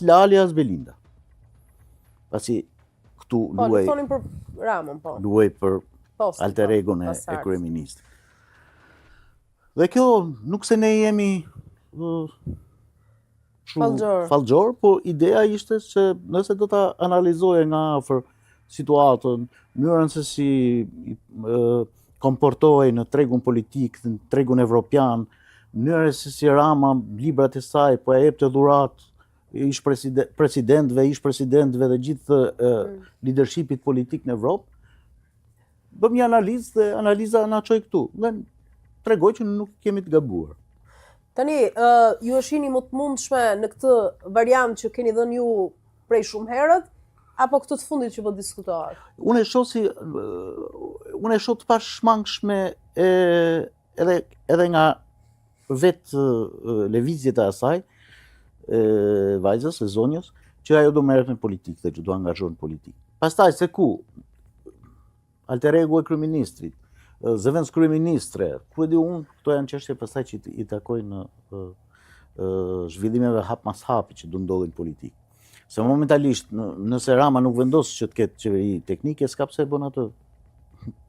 lali as Belinda. Pasi këtu luaj thonin për Ramën, po. Luaj për alter egon e kryeministit. Dhe kjo nuk se ne jemi fallxor, po ideja ishte se nëse do ta analizoje nga afër situatën, mënyrën se si komportohej në tregun politik, në tregun evropian, mënyrën se si Rama, librat e saj, po e jepte dhuratë ish presidentëve dhe gjithë leadershipit politik në Evropë, bëm një analizë dhe analiza na çoi këtu. Dhe tregoj që nuk kemi të gabuar. Tani, ju e shihni më të mundshme në këtë variant që keni dhënë ju prej shumë herët, apo këtë të fundit që po diskutohet? Unë e shoh të pashmangshme edhe nga vetë lëvizjet e asaj, vajzës, e zonjës, që ajo do merret me politikë dhe që do angazhohet në politikë. Pastaj se ku alter ego e kryeministrit, zëvendës kryeministre, ku e di unë, këto janë çështje pastaj që i takojnë zhvillimeve hap mas hapi që do ndodhin politikë. Se momentalisht, nëse Rama nuk vendos që të ketë qeveri teknike, s'ka pse bën atë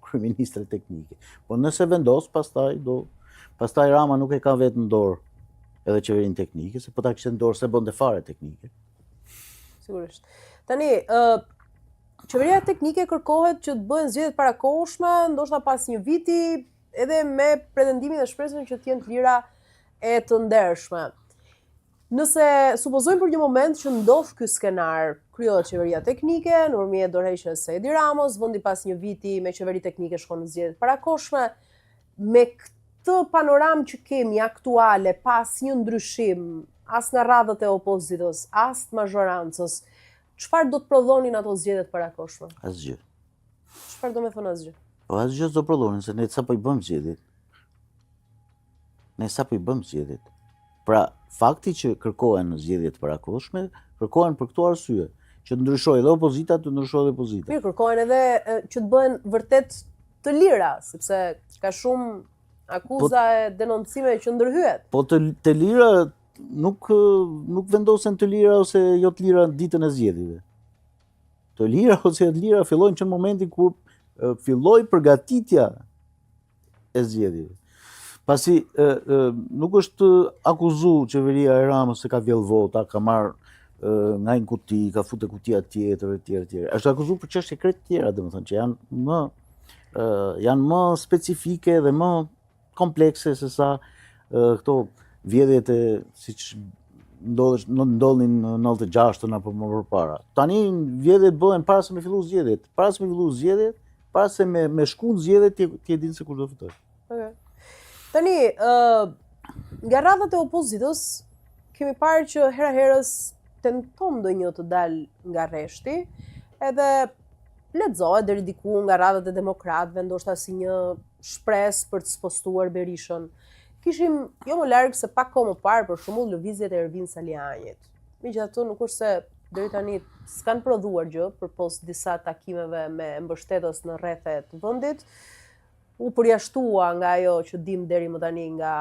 kryeministre teknike. Po nëse vendos, pastaj Rama nuk e ka vetë në dorë edhe qeverinë teknike, se po ta kishte në dorë se bënte fare teknike. Sigurisht. Tani, qeveria teknike kërkohet që të bëhen zgjedhjet parakohshme, ndoshta pas një viti, edhe me pretendimin dhe shpresën që të jenë të lira e të ndershme. Nëse supozojmë për një moment që ndodh ky skenar, krijohet qeveria teknike, nëpërmjet dorëheqjes së Edi Ramos, vendi pas një viti me qeveri teknike shkon në zgjedhjet parakohshme, me këtë panoramë që kemi aktuale, pas një ndryshim, as nga radhët e opozitës, as të mazhorancës, çfarë do të prodhonin ato zgjedhjet parakohshme? Asgjë. Çfarë do të thonë asgjë? Po asgjë do prodhonin, se ne sapo i bëm zgjedhjet. Pra, fakti që kërkohen në zgjedhjet parakohshme, kërkohen për këto arsye, që të ndryshojë edhe opozita, të ndryshojë edhe pozita. Mirë, kërkohen edhe që të bëhen vërtet të lira, sepse ka shumë akuza e denoncime që ndërhyet. Po të lira nuk vendosen të lira ose jo të lira ditën e zgjedhjeve. Të lira ose jo të lira fillojnë që në momentin kur filloi përgatitja e zgjedhjeve. Pasi nuk është akuzu qeveria e Ramës se ka vjell vota, ka marrë nga një kuti, ka futur kutia tjetër, etj. Është akuzu për çështje krejt tjera, domethënë që janë më specifike dhe më komplekse se sa këto vjedhjet siç ndodhin në 96-ën apo më përpara. Tani vjedhjet bëhen para se me fillu zgjedhjet. Para se me shku në zgjedhjet ti e din se kush do fitojë. Okay. Tani, nga radhët e opozitës, kemi parë që hera herës tenton ndonjë të dalë nga rreshti, edhe lexohet deri diku nga radhët e demokratëve, ndoshta si një shpresë për të spostuar Berishën. Kishim jo më larg se pak kohë më parë për shembull lëvizjet e Ervin Salianit. Megjithatë nuk është se deri tani s'kan prodhuar gjë përpos disa takimeve me mbështetës në rrethe të vendit. U përjashtua nga ajo që dim deri më tani nga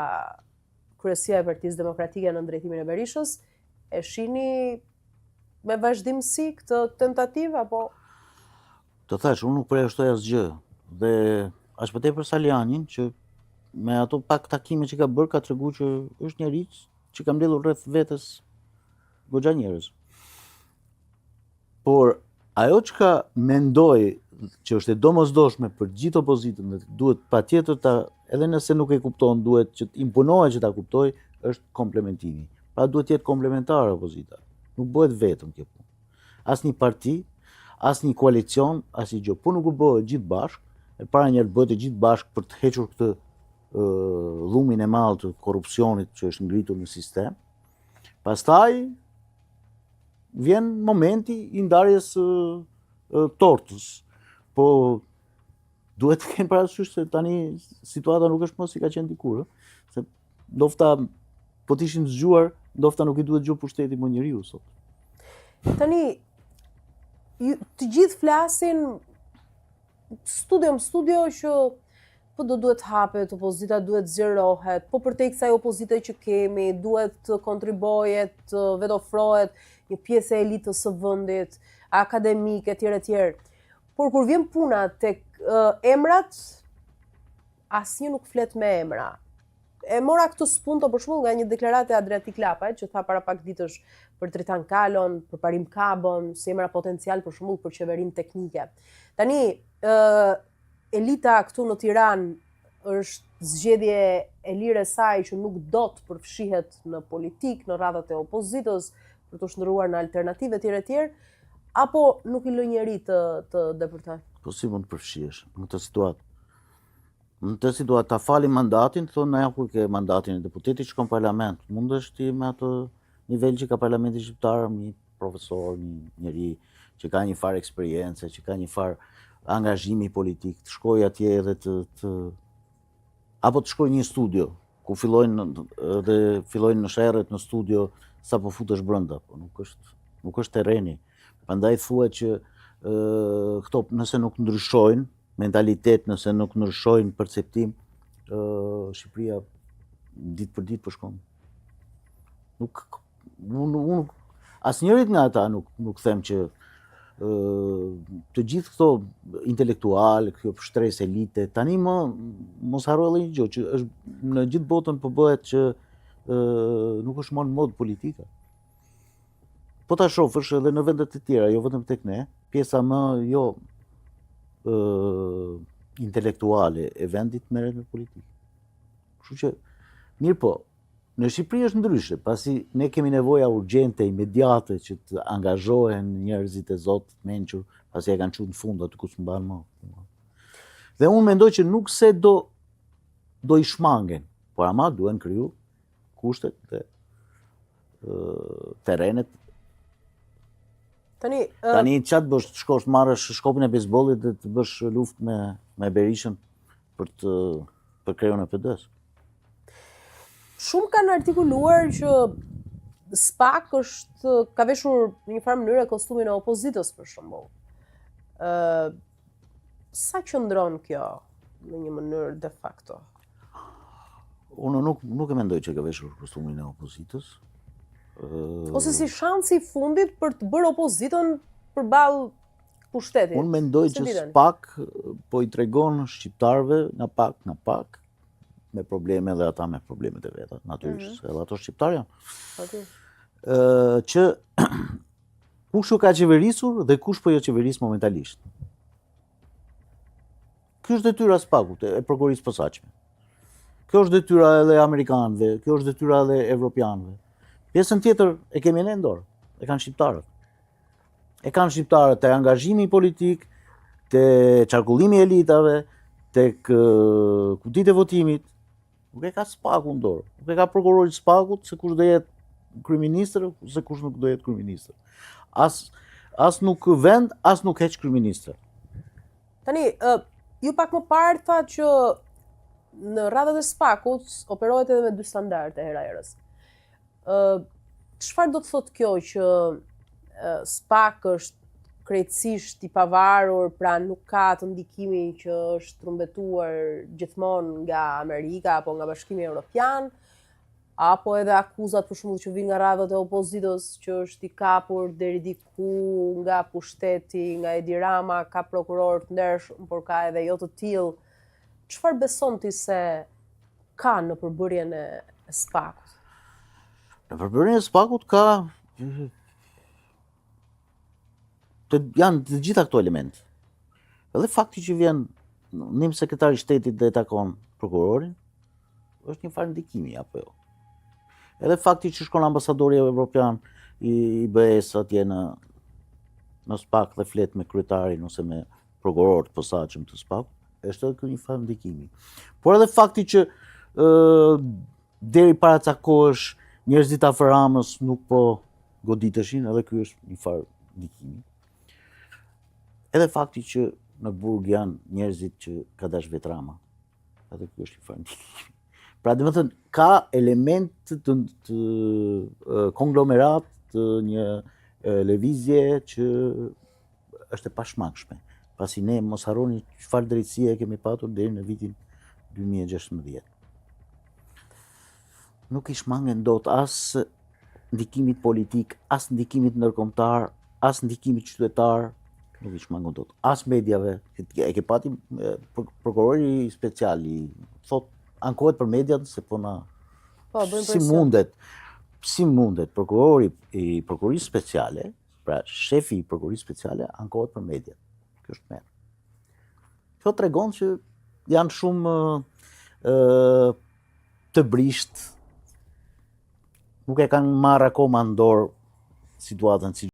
kryesia e Partisë Demokratike në drejtimin e Berishës, e shihni me vazhdimsi këtë tentativë apo? Të thash, unë nuk përjashtoj asgjë. Dhe as për tepër Salianin, që me ato pak takime që ka bërë, ka treguar që është njeri që ka mbledhur rreth vetes goxha njerëz. Por ajo që ka mendoj që është e domosdoshme për gjithë opozitën, duhet patjetër edhe nëse nuk e kupton, duhet që të imponohet që ta kuptoj, është komplementimi. Pra duhet të jetë komplementare opozita. Nuk bëhet vetëm kjo punë. Asnjë parti, asnjë koalicion, asnjë gjë. Po nuk u bëhet gjithë bashkë, e para njerë bëhet gjithë bashkë për të hequr këtë dhumin e madh të korrupsionit që është ngritur në sistem. Pastaj vjen momenti i ndarjes tortës. Po duhet të kemi parasysh se tani situata nuk është më si ka qenë dikur, se ndofta po të ishim zgjuar, ndofta nuk i duhet gjuar pushteti më njeriu sot. Tani të gjithë flasin studio që po duhet hapet, opozita duhet zgjerohet, po përtej kësaj opozite që kemi, duhet të kontribohet, të vetofrohet. një pjesë e elitës së vendit, akademike etj. Por kur vjen puna tek emrat, asnjë nuk flet me emra. E mora këtë spunto për shembull nga një deklaratë e Adriatik Lapajt që tha para pak ditësh për Tritan Kalon, për Parim Kabon, si emra potencial për shembull për qeverinë teknike. Tani elita këtu në Tiranë është zgjedhje e lirë e saj që nuk do të përfshihet në politikë, në radhat e opozitës, për të shndruar në alternativë etj. Apo nuk i lë njeri të depërtoj? Po si mund të përfshihesh në këtë situatë? Në të situatë ta fali mandatin, thonë na ku ke mandatin e deputetit, shkon në parlament. Mundesh ti me atë nivel që ka parlamenti shqiptar, një profesor, një njeri që ka një farë eksperiencë, që ka një farë angazhimi politik, të shkoj atje edhe apo të shkoj një studio, ku fillojnë në sherret në studio sa po futesh brenda, po nuk është terreni. Prandaj thuhet që këto nëse nuk ndryshojnë mentalitet, nëse nuk ndryshojnë perceptim, Shqipëria ditë për ditë po shkon. Asnjërit nga ata nuk them që të gjithë këto intelektual, kjo shtres elite, tani mos harro edhe një gjë që është në gjithë botën po bëhet që nuk është më në modë politika. Po ta shohësh edhe në vendet e tjera, jo vetëm tek ne, pjesa më intelektuale e vendit merret me politikë. Kështu që mirë po, në Shqipëri është ndryshe, pasi ne kemi nevoja urgjente, imediate që të angazhohen njerëzit e Zotit mençur, pasi e kanë çuar në fund aty ku s'mban më. Dhe unë mendoj që nuk se do i shmangen, por ama duhen kriju kushtet dhe terrenet. Tani çat bësh, të shkosh të marrësh shkopin e bejsbollit dhe të bësh luftë me Berishën për krejun e PD-s. Shumë kanë artikuluar që SPAK ka veshur në një farë mënyrë kostumin e opozitës për shembull. Sa qëndron kjo në një mënyrë de facto? Unë nuk e mendoj që ka veshur kostumin e opozitës. Ose si shansi i fundit për të bërë opozitën përballë pushtetit. Unë mendoj që SPAK po i tregon shqiptarëve nga pak, me probleme dhe ata me problemet e veta, natyrisht, edhe ato shqiptar janë. Që kush ka qeverisur dhe kush po jo qeveris momentalisht. Kjo është detyra e SPAK-ut, e prokurorisë posaçme. Kjo është detyra edhe e amerikanëve, kjo është detyra edhe e evropianëve. Pjesën tjetër e kemi ne në dorë, e kanë shqiptarët. E kanë shqiptarët te angazhimi politik, te qarkullimi i elitave, tek kutitë e votimit. Nuk e ka SPAK-u në dorë, nuk e ka prokurori SPAK-ut se kush do jetë kryeministër, se kush nuk do jetë kryeministër. As nuk vend, as nuk heq kryeministër. Tani, ju pak më parë tha që në radhët e SPAK-ut operohet edhe me dy standarde hera herës. Çfarë do të thotë kjo që SPAK është krejtësisht i pavarur, pra nuk ka të ndikimin që është trumbetuar gjithmonë nga Amerika apo nga Bashkimi Evropian, apo edhe akuzat për shembull që vijnë nga radhët e opozitës që është i kapur deri diku nga pushteti, nga Edi Rama, ka prokuror të ndershëm, por ka edhe jo të tillë. Çfarë beson ti se ka në përbërjen e SPAK-ut? Në përbërjen e SPAK-ut ka janë të gjitha këto elementë. Edhe fakti që vjen nim sekretari i shtetit dhe takon prokurorin, është një farë ndikimi apo jo. Edhe fakti që shkon ambasadori evropian i BE-s atje në SPAK dhe flet me kryetarin ose me prokuror të posaçëm të SPAK, është edhe një farë ndikimi. Por edhe fakti që deri para ca kohësh njerëzit afër Ramës nuk po goditeshin, edhe ky është një farë ndikimi. Edhe fakti që në burg janë njerëzit që ka dash vet Rama. Edhe ky është një farë ndikimi. Pra dhe më thënë, ka element të konglomerat të një lëvizje që është e pashmangshme. Pasi ne mos harroni çfarë drejtësie kemi patur deri në vitin 2016. Nuk i shmangen dot as ndikimit politik, as ndikimit ndërkombëtar, as ndikimit qytetar, nuk i shmangon dot. As mediave. E ke pati prokurori special i thot ankohet për mediat se po na Po, bëjmë si presion. mundet prokurori i prokurisë speciale, pra shefi i prokurisë speciale ankohet për mediat. Kjo është merr. Kjo tregon që janë shumë të brisht, nuk e kanë marrë akoma në dorë situatën si